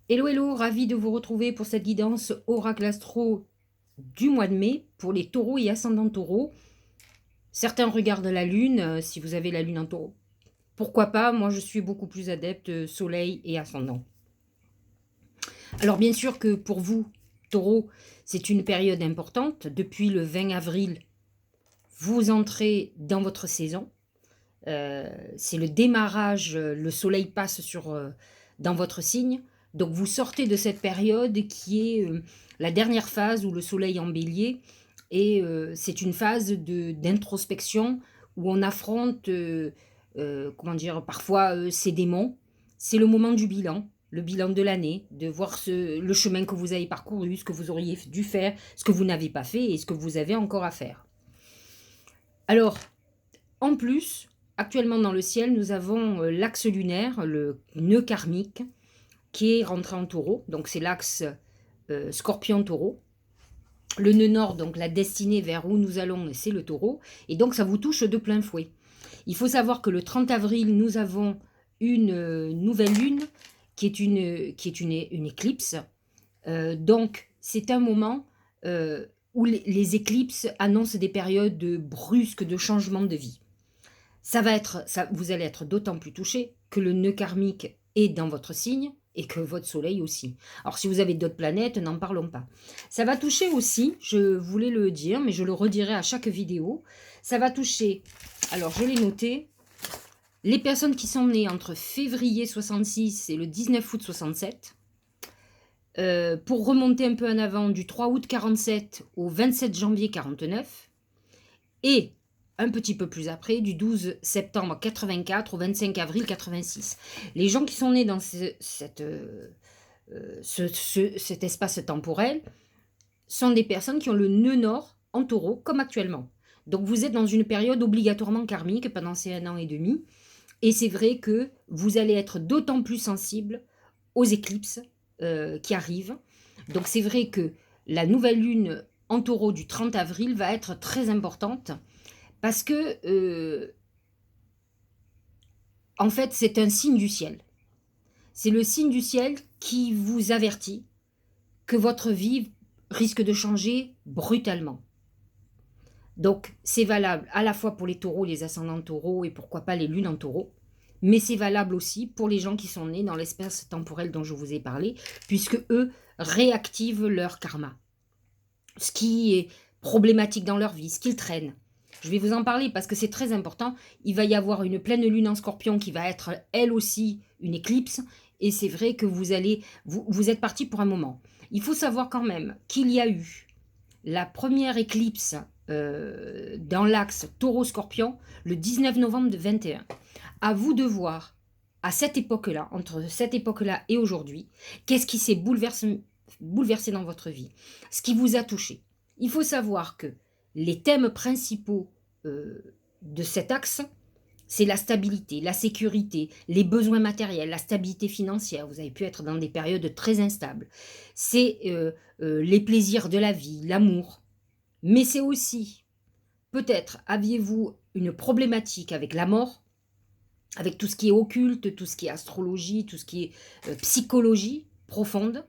Hello, hello, ravi de vous retrouver pour cette guidance Oracle Astro du mois de mai pour les taureaux et ascendants taureaux. Certains regardent la lune, si vous avez la lune en taureau. Pourquoi pas, moi je suis beaucoup plus adepte soleil et ascendant. Alors bien sûr que pour vous, taureaux, c'est une période importante. Depuis le 20 avril, vous entrez dans votre saison. C'est le démarrage, le soleil passe dans votre signe. Donc vous sortez de cette période qui est la dernière phase où le soleil est en bélier. Et c'est une phase d'introspection où on affronte, comment dire, parfois ses démons. C'est le moment du bilan, le bilan de l'année, de voir le chemin que vous avez parcouru, ce que vous auriez dû faire, ce que vous n'avez pas fait et ce que vous avez encore à faire. Alors, en plus, actuellement dans le ciel, nous avons l'axe lunaire, le nœud karmique, qui est rentré en taureau. Donc c'est l'axe scorpion-taureau. Le nœud nord, donc la destinée vers où nous allons, c'est le taureau. Et donc ça vous touche de plein fouet. Il faut savoir que le 30 avril, nous avons une nouvelle lune qui est une éclicse. Donc c'est un moment où les éclipses annoncent des périodes brusques de changement de vie. Vous allez être d'autant plus touché que le nœud karmique est dans votre signe et que votre soleil aussi. Alors si vous avez d'autres planètes, n'en parlons pas. Ça va toucher aussi, je voulais le dire, mais je le redirai à chaque vidéo, ça va toucher, alors je l'ai noté, les personnes qui sont nées entre février 66 et le 19 août 67, pour remonter un peu en avant, du 3 août 47 au 27 janvier 49, et un petit peu plus après, du 12 septembre 84 au 25 avril 86. Les gens qui sont nés dans cet espace temporel sont des personnes qui ont le nœud nord en taureau, comme actuellement. Donc vous êtes dans une période obligatoirement karmique pendant ces 1 an et demi. Et c'est vrai que vous allez être d'autant plus sensible aux éclipses qui arrivent. Donc c'est vrai que la nouvelle lune en taureau du 30 avril va être très importante parce que, en fait, c'est un signe du ciel. C'est le signe du ciel qui vous avertit que votre vie risque de changer brutalement. Donc, c'est valable à la fois pour les taureaux, les ascendants taureaux et pourquoi pas les lunes en taureau. Mais c'est valable aussi pour les gens qui sont nés dans l'espace temporel dont je vous ai parlé, puisque eux réactivent leur karma. Ce qui est problématique dans leur vie, ce qu'ils traînent. Je vais vous en parler parce que c'est très important. Il va y avoir une pleine lune en scorpion qui va être elle aussi une éclipse. Et c'est vrai que vous êtes parti pour un moment. Il faut savoir quand même qu'il y a eu la première éclipse dans l'axe taureau-scorpion le 19 novembre 21. À vous de voir, à cette époque-là, entre cette époque-là et aujourd'hui, qu'est-ce qui s'est bouleversé dans votre vie, ce qui vous a touché. Il faut savoir que les thèmes principaux de cet axe, c'est la stabilité, la sécurité, les besoins matériels, la stabilité financière. Vous avez pu être dans des périodes très instables. C'est les plaisirs de la vie, l'amour. Mais c'est aussi, peut-être, aviez-vous une problématique avec la mort, avec tout ce qui est occulte, tout ce qui est astrologie, tout ce qui est psychologie profonde,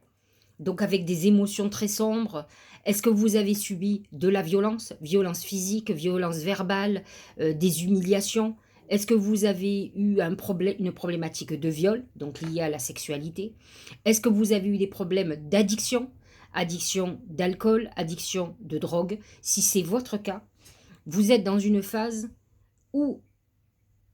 donc avec des émotions très sombres. Est-ce que vous avez subi de la violence, violence physique, violence verbale, des humiliations? Est-ce que vous avez eu une problématique de viol, donc liée à la sexualité? Est-ce que vous avez eu des problèmes d'addiction, addiction d'alcool, addiction de drogue? Si c'est votre cas, vous êtes dans une phase où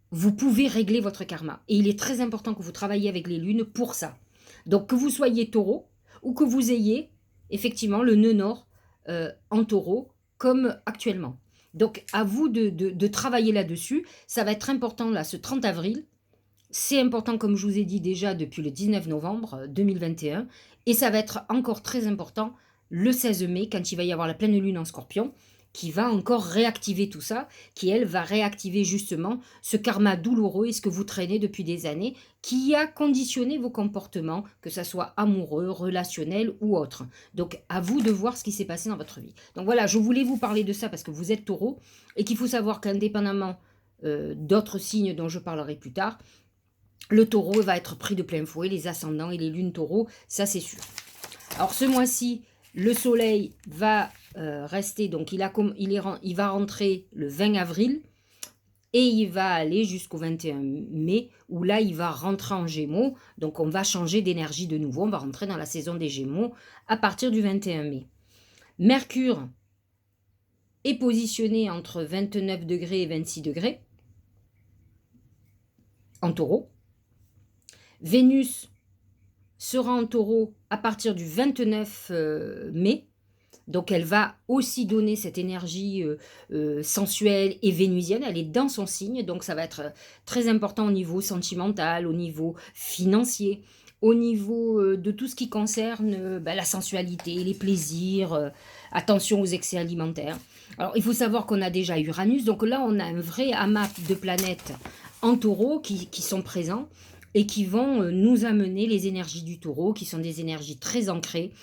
vous pouvez régler votre karma. Et il est très important que vous travailliez avec les lunes pour ça. Donc que vous soyez taureau ou que vous ayez effectivement le nœud nord en taureau comme actuellement. Donc à vous de travailler là-dessus. Ça va être important là ce 30 avril. C'est important comme je vous ai dit déjà depuis le 19 novembre 2021. Et ça va être encore très important le 16 mai quand il va y avoir la pleine lune en scorpion qui va encore réactiver tout ça, qui elle va réactiver justement ce karma douloureux et ce que vous traînez depuis des années, qui a conditionné vos comportements, que ça soit amoureux, relationnel ou autre. Donc à vous de voir ce qui s'est passé dans votre vie. Donc voilà, je voulais vous parler de ça parce que vous êtes taureau et qu'il faut savoir qu'indépendamment d'autres signes dont je parlerai plus tard, Le taureau va être pris de plein fouet, les ascendants et les lunes taureaux, ça c'est sûr. Alors ce mois-ci, le soleil va rester, donc il va rentrer le 20 avril et il va aller jusqu'au 21 mai, où là il va rentrer en Gémeaux, donc on va changer d'énergie de nouveau, on va rentrer dans la saison des Gémeaux à partir du 21 mai. Mercure est positionné entre 29 degrés et 26 degrés en taureau. Vénus sera en taureau à partir du 29 mai. Donc elle va aussi donner cette énergie sensuelle et vénusienne. Elle est dans son signe, donc ça va être très important au niveau sentimental, au niveau financier, au niveau de tout ce qui concerne la sensualité, les plaisirs, attention aux excès alimentaires. Alors il faut savoir qu'on a déjà Uranus, donc là on a un vrai amas de planètes en taureau qui sont présents et qui vont nous amener les énergies du taureau, qui sont des énergies très ancrées.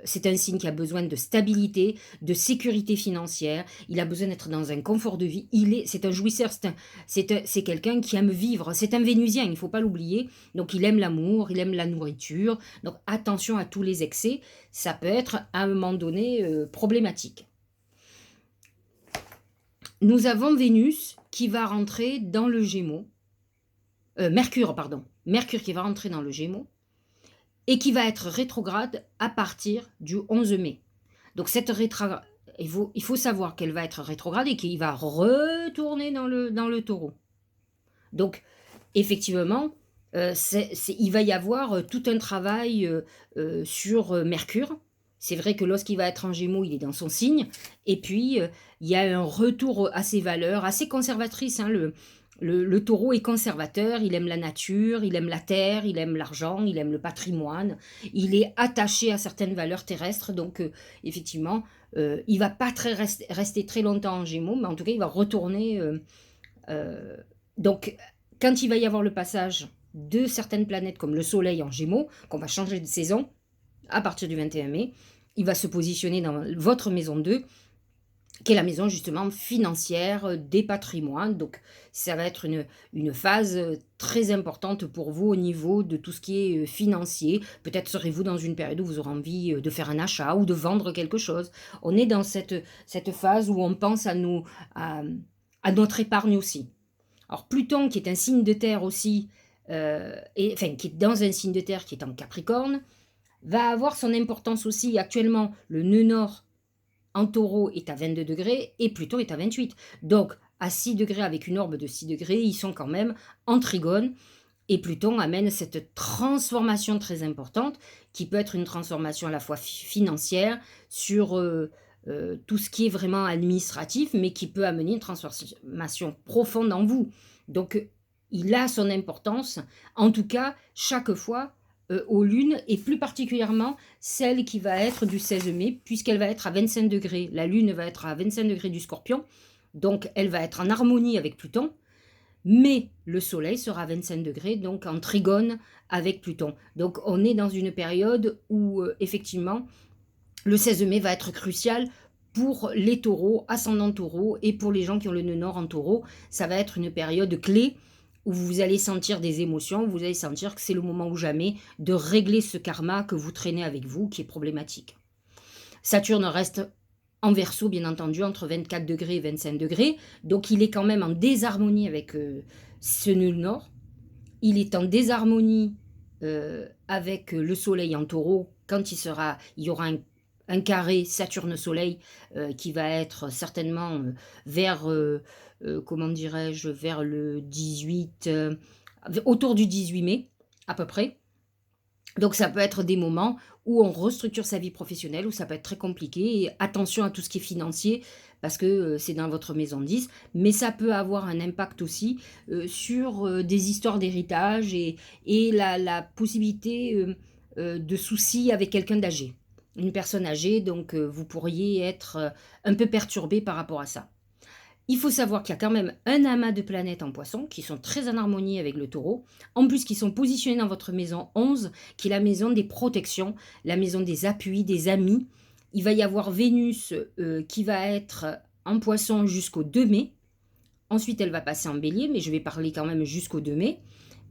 C'est un signe qui a besoin de stabilité, de sécurité financière, il a besoin d'être dans un confort de vie, c'est un jouisseur, c'est quelqu'un qui aime vivre, c'est un Vénusien, il ne faut pas l'oublier, donc il aime l'amour, il aime la nourriture, donc attention à tous les excès, ça peut être à un moment donné problématique. Nous avons Vénus qui va rentrer dans le Gémeaux, Mercure qui va rentrer dans le Gémeaux, et qui va être rétrograde à partir du 11 mai. Donc cette il faut savoir qu'elle va être rétrograde et qu'il va retourner dans le taureau. Donc effectivement, il va y avoir tout un travail sur Mercure. C'est vrai que lorsqu'il va être en Gémeaux, il est dans son signe. Et puis, il y a un retour à ses valeurs, assez conservatrices. Hein, le taureau est conservateur, il aime la nature, il aime la terre, il aime l'argent, il aime le patrimoine, il est attaché à certaines valeurs terrestres, donc effectivement, il ne va pas rester très longtemps en Gémeaux, mais en tout cas, il va retourner. Donc, quand il va y avoir le passage de certaines planètes comme le Soleil en Gémeaux, qu'on va changer de saison à partir du 21 mai, il va se positionner dans votre maison 2, qui est la maison justement financière des patrimoines. Donc ça va être une phase très importante pour vous au niveau de tout ce qui est financier. Peut-être serez-vous dans une période où vous aurez envie de faire un achat ou de vendre quelque chose. On est dans cette phase où on pense à notre épargne aussi. Alors Pluton, qui est un signe de terre aussi, qui est dans un signe de terre qui est en Capricorne, va avoir son importance aussi. Actuellement, le nœud nord en taureau est à 22 degrés et Pluton est à 28. Donc, à 6 degrés avec une orbe de 6 degrés, ils sont quand même en trigone. Et Pluton amène cette transformation très importante, qui peut être une transformation à la fois financière, sur tout ce qui est vraiment administratif, mais qui peut amener une transformation profonde en vous. Donc, il a son importance. En tout cas, chaque fois, aux lunes, et plus particulièrement celle qui va être du 16 mai, puisqu'elle va être à 25 degrés. La lune va être à 25 degrés du Scorpion, donc elle va être en harmonie avec Pluton, mais le soleil sera à 25 degrés, donc en trigone avec Pluton. Donc on est dans une période où effectivement le 16 mai va être crucial pour les taureaux, ascendant taureau, et pour les gens qui ont le nœud nord en taureau. Ça va être une période clé où vous allez sentir des émotions, vous allez sentir que c'est le moment ou jamais de régler ce karma que vous traînez avec vous, qui est problématique. Saturne reste en Verseau, bien entendu, entre 24 degrés et 25 degrés, donc il est quand même en désharmonie avec ce nœud nord. Il est en désharmonie avec le soleil en taureau, quand il y aura un carré Saturne-Soleil qui va être certainement vers, comment dirais-je, vers le 18, autour du 18 mai, à peu près. Donc ça peut être des moments où on restructure sa vie professionnelle, où ça peut être très compliqué. Et attention à tout ce qui est financier, parce que c'est dans votre maison 10. Mais ça peut avoir un impact aussi sur des histoires d'héritage et la possibilité de soucis avec quelqu'un d'âgé. Une personne âgée, donc vous pourriez être un peu perturbé par rapport à ça. Il faut savoir qu'il y a quand même un amas de planètes en poisson qui sont très en harmonie avec le taureau, en plus qui sont positionnés dans votre maison 11, qui est la maison des protections, la maison des appuis, des amis. Il va y avoir Vénus qui va être en poisson jusqu'au 2 mai. Ensuite, elle va passer en bélier, mais je vais parler quand même jusqu'au 2 mai.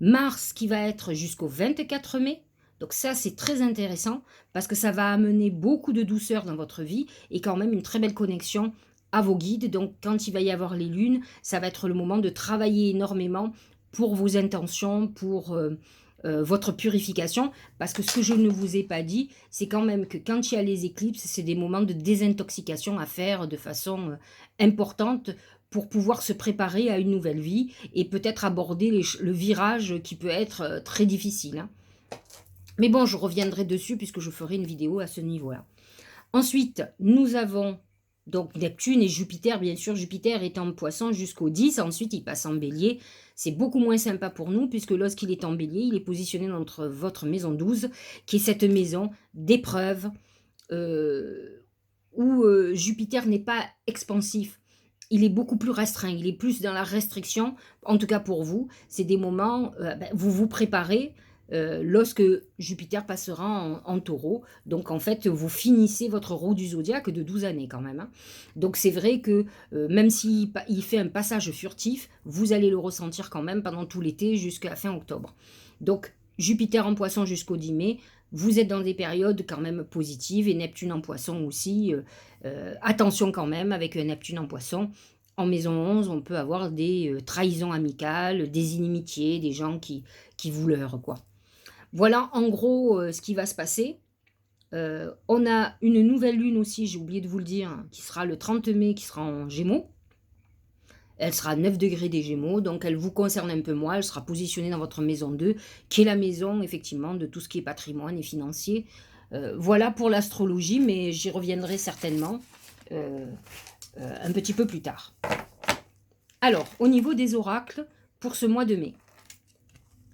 Mars qui va être jusqu'au 24 mai. Donc ça, c'est très intéressant parce que ça va amener beaucoup de douceur dans votre vie et quand même une très belle connexion à vos guides. Donc quand il va y avoir les lunes, ça va être le moment de travailler énormément pour vos intentions, pour votre purification. Parce que ce que je ne vous ai pas dit, c'est quand même que quand il y a les éclipses, c'est des moments de désintoxication à faire de façon importante pour pouvoir se préparer à une nouvelle vie et peut-être aborder le virage qui peut être très difficile, hein. Mais bon, je reviendrai dessus puisque je ferai une vidéo à ce niveau-là. Ensuite, nous avons donc Neptune et Jupiter. Bien sûr, Jupiter est en Poisson jusqu'au 10. Ensuite, il passe en Bélier. C'est beaucoup moins sympa pour nous puisque lorsqu'il est en Bélier, il est positionné dans votre maison 12, qui est cette maison d'épreuve où Jupiter n'est pas expansif. Il est beaucoup plus restreint, il est plus dans la restriction, en tout cas pour vous. C'est des moments, vous vous préparez lorsque Jupiter passera en taureau. Donc en fait, vous finissez votre roue du zodiaque de 12 années quand même, hein. Donc c'est vrai que même s'il fait un passage furtif, vous allez le ressentir quand même pendant tout l'été jusqu'à fin octobre. Donc Jupiter en Poisson jusqu'au 10 mai, vous êtes dans des périodes quand même positives et Neptune en Poisson aussi. Attention quand même avec Neptune en Poisson. En maison 11, on peut avoir des trahisons amicales, des inimitiés, des gens qui vous leurrent, quoi. Voilà en gros ce qui va se passer. On a une nouvelle lune aussi, j'ai oublié de vous le dire, qui sera le 30 mai, qui sera en Gémeaux. Elle sera à 9 degrés des Gémeaux, donc elle vous concerne un peu moins. Elle sera positionnée dans votre maison 2, qui est la maison effectivement de tout ce qui est patrimoine et financier. Voilà pour l'astrologie, mais j'y reviendrai certainement un petit peu plus tard. Alors, au niveau des oracles, pour ce mois de mai,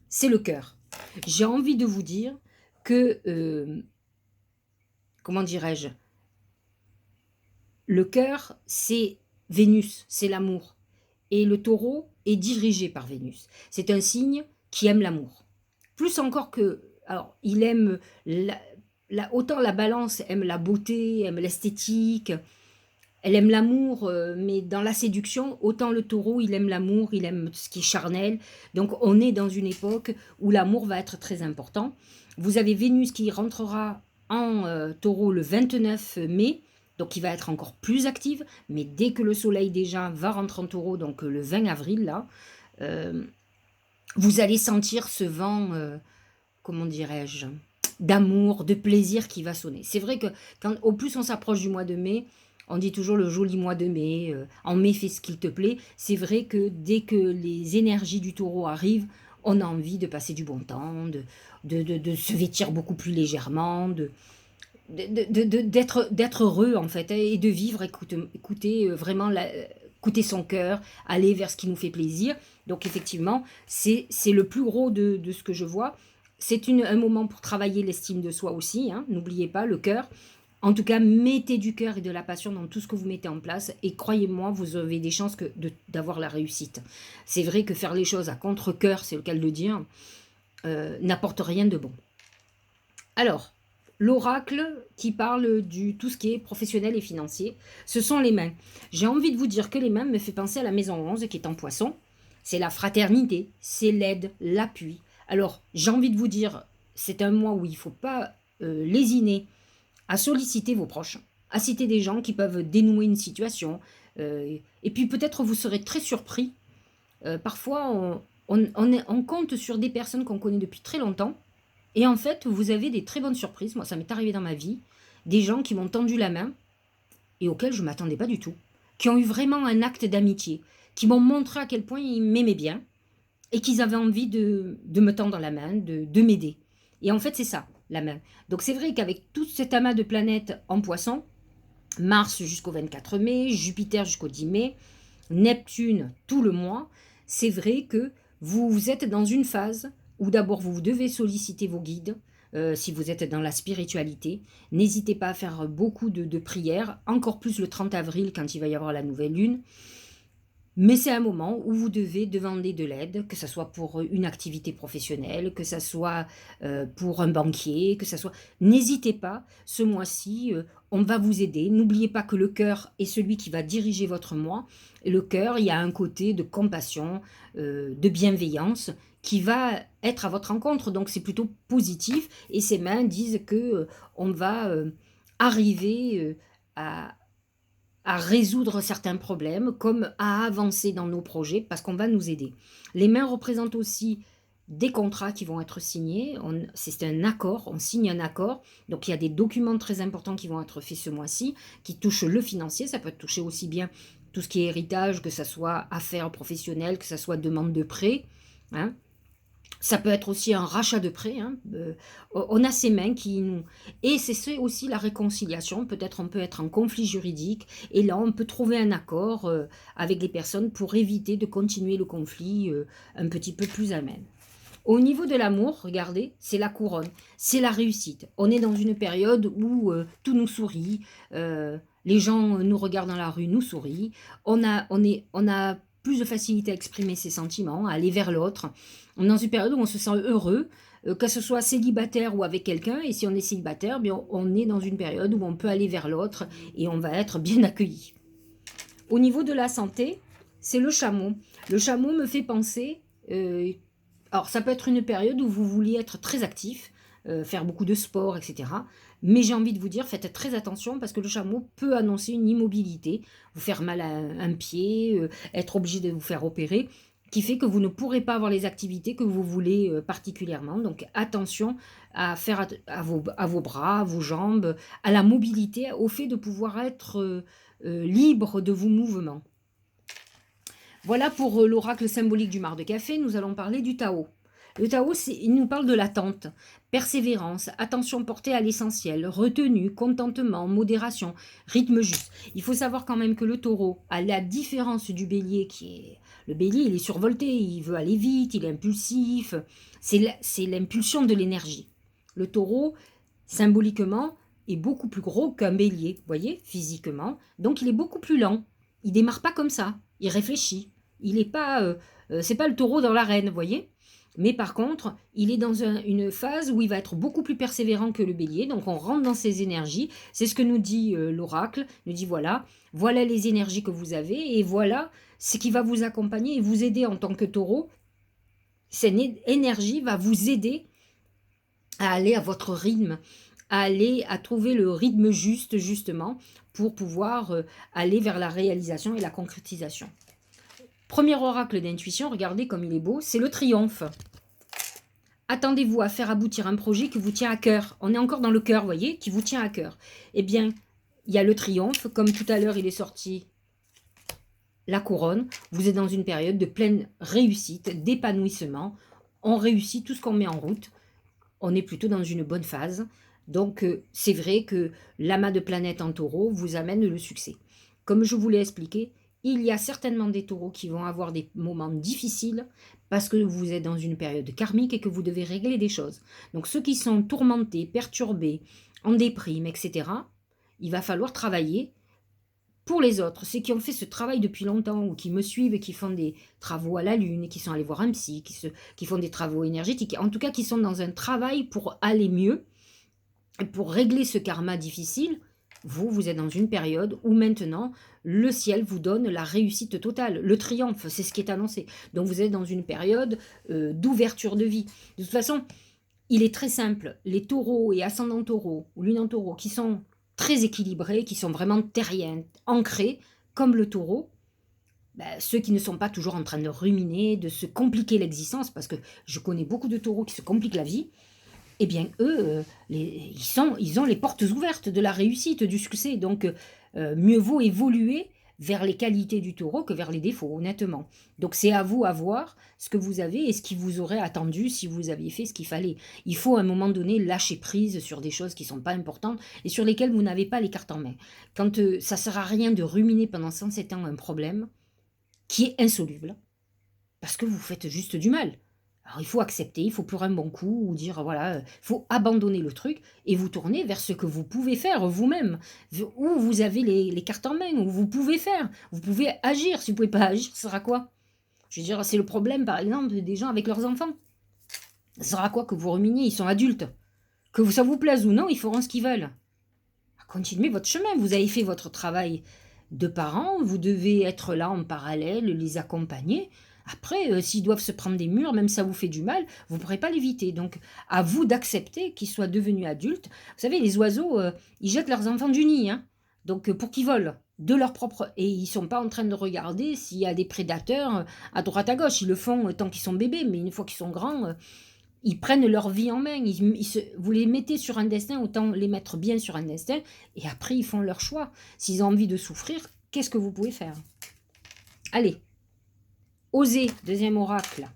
c'est le cœur. J'ai envie de vous dire que, comment dirais-je, le cœur, c'est Vénus, c'est l'amour. Et le taureau est dirigé par Vénus. C'est un signe qui aime l'amour. Plus encore que... Alors, il aime... autant la balance aime la beauté, aime l'esthétique, elle aime l'amour, mais dans la séduction, autant le taureau, il aime l'amour, il aime ce qui est charnel. Donc, on est dans une époque où l'amour va être très important. Vous avez Vénus qui rentrera en taureau le 29 mai, donc il va être encore plus active. Mais dès que le soleil déjà va rentrer en taureau, donc le 20 avril, là, vous allez sentir ce vent, comment dirais-je, d'amour, de plaisir qui va sonner. C'est vrai que au plus on s'approche du mois de mai, on dit toujours le joli mois de mai, en mai fais ce qu'il te plaît. C'est vrai que dès que les énergies du taureau arrivent, on a envie de passer du bon temps, de se vêtir beaucoup plus légèrement, d'être heureux en fait, hein, et de vivre, écouter vraiment écouter son cœur, aller vers ce qui nous fait plaisir. Donc effectivement, c'est le plus gros de ce que je vois. C'est un moment pour travailler l'estime de soi aussi, hein, n'oubliez pas, le cœur. En tout cas, mettez du cœur et de la passion dans tout ce que vous mettez en place et croyez-moi, vous avez des chances d'avoir la réussite. C'est vrai que faire les choses à contre-cœur, c'est le cas de le dire, n'apporte rien de bon. Alors, l'oracle qui parle du tout ce qui est professionnel et financier, ce sont les mains. J'ai envie de vous dire que les mains me fait penser à la maison 11 qui est en Poisson. C'est la fraternité, c'est l'aide, l'appui. Alors, j'ai envie de vous dire, c'est un mois où il ne faut pas lésiner à solliciter vos proches, à citer des gens qui peuvent dénouer une situation. Et puis peut-être vous serez très surpris. Parfois, on compte sur des personnes qu'on connaît depuis très longtemps. Et en fait, vous avez des très bonnes surprises. Moi, ça m'est arrivé dans ma vie. Des gens qui m'ont tendu la main et auxquels je ne m'attendais pas du tout. Qui ont eu vraiment un acte d'amitié. Qui m'ont montré à quel point ils m'aimaient bien. Et qu'ils avaient envie de me tendre la main, de m'aider. Et en fait, c'est ça, la main. Donc c'est vrai qu'avec tout cet amas de planètes en Poisson, Mars jusqu'au 24 mai, Jupiter jusqu'au 10 mai, Neptune tout le mois, c'est vrai que vous êtes dans une phase où d'abord vous devez solliciter vos guides, si vous êtes dans la spiritualité. N'hésitez pas à faire beaucoup de prières, encore plus le 30 avril quand il va y avoir la nouvelle lune. Mais c'est un moment où vous devez demander de l'aide, que ce soit pour une activité professionnelle, que ce soit pour un banquier, que ce soit... N'hésitez pas, ce mois-ci, on va vous aider. N'oubliez pas que le cœur est celui qui va diriger votre mois. Et le cœur, il y a un côté de compassion, de bienveillance qui va être à votre rencontre. Donc c'est plutôt positif et ces mains disent que on va arriver à résoudre certains problèmes, comme à avancer dans nos projets parce qu'on va nous aider. Les mains représentent aussi des contrats qui vont être signés. C'est un accord, on signe un accord. Donc il y a des documents très importants qui vont être faits ce mois-ci, qui touchent le financier. Ça peut toucher aussi bien tout ce qui est héritage, que ce soit affaires professionnelles, que ce soit demande de prêt. Hein. Ça peut être aussi un rachat de prêt. Hein. On a ces mains qui nous... Et c'est aussi la réconciliation. Peut-être on peut être en conflit juridique. Et là, on peut trouver un accord avec les personnes pour éviter de continuer le conflit un petit peu plus amène. Au niveau de l'amour, regardez, c'est la couronne. C'est la réussite. On est dans une période où tout nous sourit. Les gens nous regardent dans la rue, nous sourient. On a plus de facilité à exprimer ses sentiments, à aller vers l'autre. On est dans une période où on se sent heureux, que ce soit célibataire ou avec quelqu'un. Et si on est célibataire, bien, on est dans une période où on peut aller vers l'autre et on va être bien accueilli. Au niveau de la santé, c'est le chameau. Le chameau me fait penser... alors, ça peut être une période où vous vouliez être très actif, faire beaucoup de sport, etc. Mais j'ai envie de vous dire, faites très attention parce que le chameau peut annoncer une immobilité, vous faire mal à un pied, être obligé de vous faire opérer, qui fait que vous ne pourrez pas avoir les activités que vous voulez particulièrement. Donc, attention à faire à vos bras, à vos jambes, à la mobilité, au fait de pouvoir être libre de vos mouvements. Voilà pour l'oracle symbolique du mar de café, nous allons parler du Tao. Le Tao, il nous parle de l'attente, persévérance, attention portée à l'essentiel, retenue, contentement, modération, rythme juste. Il faut savoir quand même que le taureau, à la différence du bélier, le bélier, il est survolté, il veut aller vite, il est impulsif, c'est l'impulsion de l'énergie. Le taureau, symboliquement, est beaucoup plus gros qu'un bélier, vous voyez, physiquement, donc il est beaucoup plus lent. Il démarre pas comme ça, il réfléchit. Il n'est pas, c'est pas le taureau dans l'arène, vous voyez. Mais par contre, il est dans une phase où il va être beaucoup plus persévérant que le bélier. Donc on rentre dans ses énergies. C'est ce que nous dit l'oracle. Il nous dit voilà les énergies que vous avez et voilà ce qui va vous accompagner et vous aider en tant que taureau. Cette énergie va vous aider à aller à votre rythme, à trouver le rythme juste justement pour pouvoir aller vers la réalisation et la concrétisation. Premier oracle d'intuition, regardez comme il est beau, c'est le triomphe. Attendez-vous à faire aboutir un projet qui vous tient à cœur. On est encore dans le cœur, vous voyez, qui vous tient à cœur. Eh bien, il y a le triomphe, comme tout à l'heure il est sorti la couronne. Vous êtes dans une période de pleine réussite, d'épanouissement. On réussit tout ce qu'on met en route. On est plutôt dans une bonne phase. Donc, c'est vrai que l'amas de planètes en taureau vous amène le succès. Comme je vous l'ai expliqué, il y a certainement des taureaux qui vont avoir des moments difficiles parce que vous êtes dans une période karmique et que vous devez régler des choses. Donc ceux qui sont tourmentés, perturbés, en déprime, etc., il va falloir travailler pour les autres. Ceux qui ont fait ce travail depuis longtemps ou qui me suivent et qui font des travaux à la lune, qui sont allés voir un psy, qui font des travaux énergétiques, en tout cas qui sont dans un travail pour aller mieux, pour régler ce karma difficile. Vous êtes dans une période où maintenant, le ciel vous donne la réussite totale, le triomphe, c'est ce qui est annoncé. Donc vous êtes dans une période d'ouverture de vie. De toute façon, il est très simple, les taureaux et ascendants taureaux, ou lune en taureau, qui sont très équilibrés, qui sont vraiment terriens, ancrés, comme le taureau, ceux qui ne sont pas toujours en train de ruminer, de se compliquer l'existence, parce que je connais beaucoup de taureaux qui se compliquent la vie, eh bien, eux, ils ont les portes ouvertes de la réussite, du succès. Donc, mieux vaut évoluer vers les qualités du taureau que vers les défauts, honnêtement. Donc, c'est à vous à voir ce que vous avez et ce qui vous aurait attendu si vous aviez fait ce qu'il fallait. Il faut, à un moment donné, lâcher prise sur des choses qui ne sont pas importantes et sur lesquelles vous n'avez pas les cartes en main. Quand ça ne sert à rien de ruminer pendant 107 ans un problème qui est insoluble, parce que vous faites juste du mal. Alors, il faut accepter, il faut pleurer un bon coup ou dire, voilà, il faut abandonner le truc et vous tourner vers ce que vous pouvez faire vous-même, où vous avez les cartes en main, où vous pouvez faire, vous pouvez agir. Si vous ne pouvez pas agir, ça sera quoi? Je veux dire, c'est le problème, par exemple, des gens avec leurs enfants. Ça sera quoi que vous ruminiez? Ils sont adultes. Que ça vous plaise ou non, ils feront ce qu'ils veulent. Continuez votre chemin, vous avez fait votre travail de parents, vous devez être là en parallèle, les accompagner. Après, s'ils doivent se prendre des murs, même si ça vous fait du mal, vous ne pourrez pas l'éviter. Donc, à vous d'accepter qu'ils soient devenus adultes. Vous savez, les oiseaux, ils jettent leurs enfants du nid, hein, donc pour qu'ils volent de leur propre... Et ils ne sont pas en train de regarder s'il y a des prédateurs à droite à gauche. Ils le font tant qu'ils sont bébés, mais une fois qu'ils sont grands, ils prennent leur vie en main. Vous les mettez sur un destin, autant les mettre bien sur un destin, et après, ils font leur choix. S'ils ont envie de souffrir, qu'est-ce que vous pouvez faire? Allez, osez, deuxième oracle.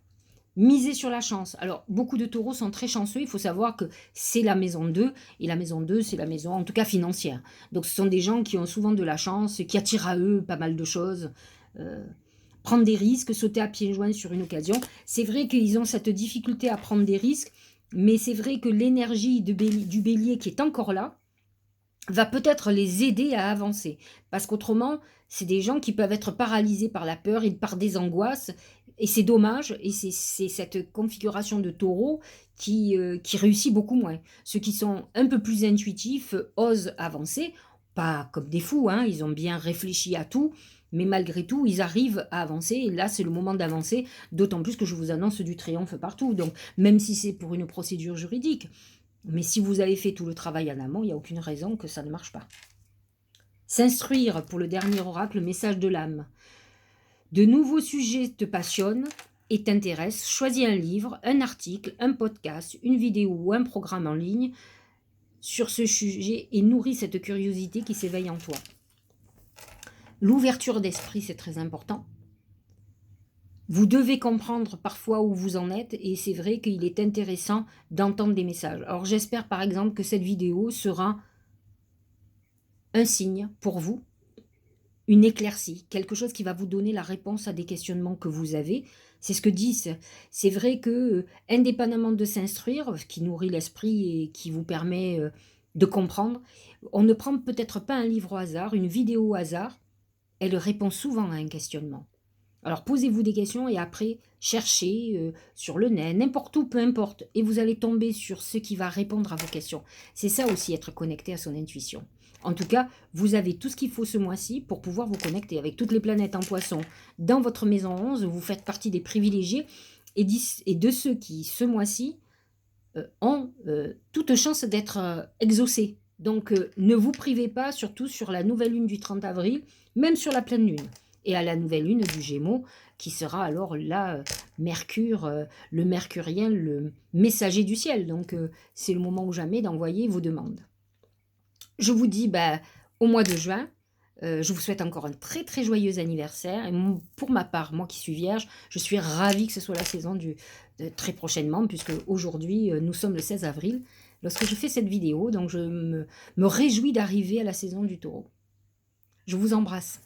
Misez sur la chance. Alors, beaucoup de taureaux sont très chanceux. Il faut savoir que c'est la maison 2. Et la maison 2, c'est la maison, en tout cas, financière. Donc, ce sont des gens qui ont souvent de la chance, qui attirent à eux pas mal de choses. Prendre des risques, sauter à pieds joints sur une occasion. C'est vrai qu'ils ont cette difficulté à prendre des risques. Mais c'est vrai que l'énergie du bélier qui est encore là va peut-être les aider à avancer. Parce qu'autrement, c'est des gens qui peuvent être paralysés par la peur et par des angoisses. Et c'est dommage, et c'est cette configuration de taureau qui réussit beaucoup moins. Ceux qui sont un peu plus intuitifs osent avancer, pas comme des fous, hein, ils ont bien réfléchi à tout, mais malgré tout, ils arrivent à avancer, et là, c'est le moment d'avancer, d'autant plus que je vous annonce du triomphe partout. Donc, même si c'est pour une procédure juridique, mais si vous avez fait tout le travail en amont, il n'y a aucune raison que ça ne marche pas. S'instruire pour le dernier oracle, message de l'âme. De nouveaux sujets te passionnent et t'intéressent. Choisis un livre, un article, un podcast, une vidéo ou un programme en ligne sur ce sujet et nourris cette curiosité qui s'éveille en toi. L'ouverture d'esprit, c'est très important. Vous devez comprendre parfois où vous en êtes et c'est vrai qu'il est intéressant d'entendre des messages. Alors j'espère par exemple que cette vidéo sera un signe pour vous, une éclaircie, quelque chose qui va vous donner la réponse à des questionnements que vous avez. C'est ce que disent. C'est vrai que, indépendamment de s'instruire, ce qui nourrit l'esprit et qui vous permet de comprendre, on ne prend peut-être pas un livre au hasard, une vidéo au hasard, elle répond souvent à un questionnement. Alors posez-vous des questions et après cherchez sur le net, n'importe où, peu importe, et vous allez tomber sur ce qui va répondre à vos questions. C'est ça aussi être connecté à son intuition. En tout cas, vous avez tout ce qu'il faut ce mois-ci pour pouvoir vous connecter avec toutes les planètes en poisson. Dans votre maison 11, vous faites partie des privilégiés et de ceux qui, ce mois-ci, ont toute chance d'être exaucés. Donc ne vous privez pas, surtout sur la nouvelle lune du 30 avril, même sur la pleine lune. Et à la nouvelle lune du Gémeaux, qui sera alors là, Mercure, le mercurien, le messager du ciel. Donc c'est le moment ou jamais d'envoyer vos demandes. Je vous dis au mois de juin, je vous souhaite encore un très très joyeux anniversaire. Et pour ma part, moi qui suis vierge, je suis ravie que ce soit la saison très prochainement, puisque aujourd'hui, nous sommes le 16 avril, lorsque je fais cette vidéo. Donc je me réjouis d'arriver à la saison du taureau. Je vous embrasse.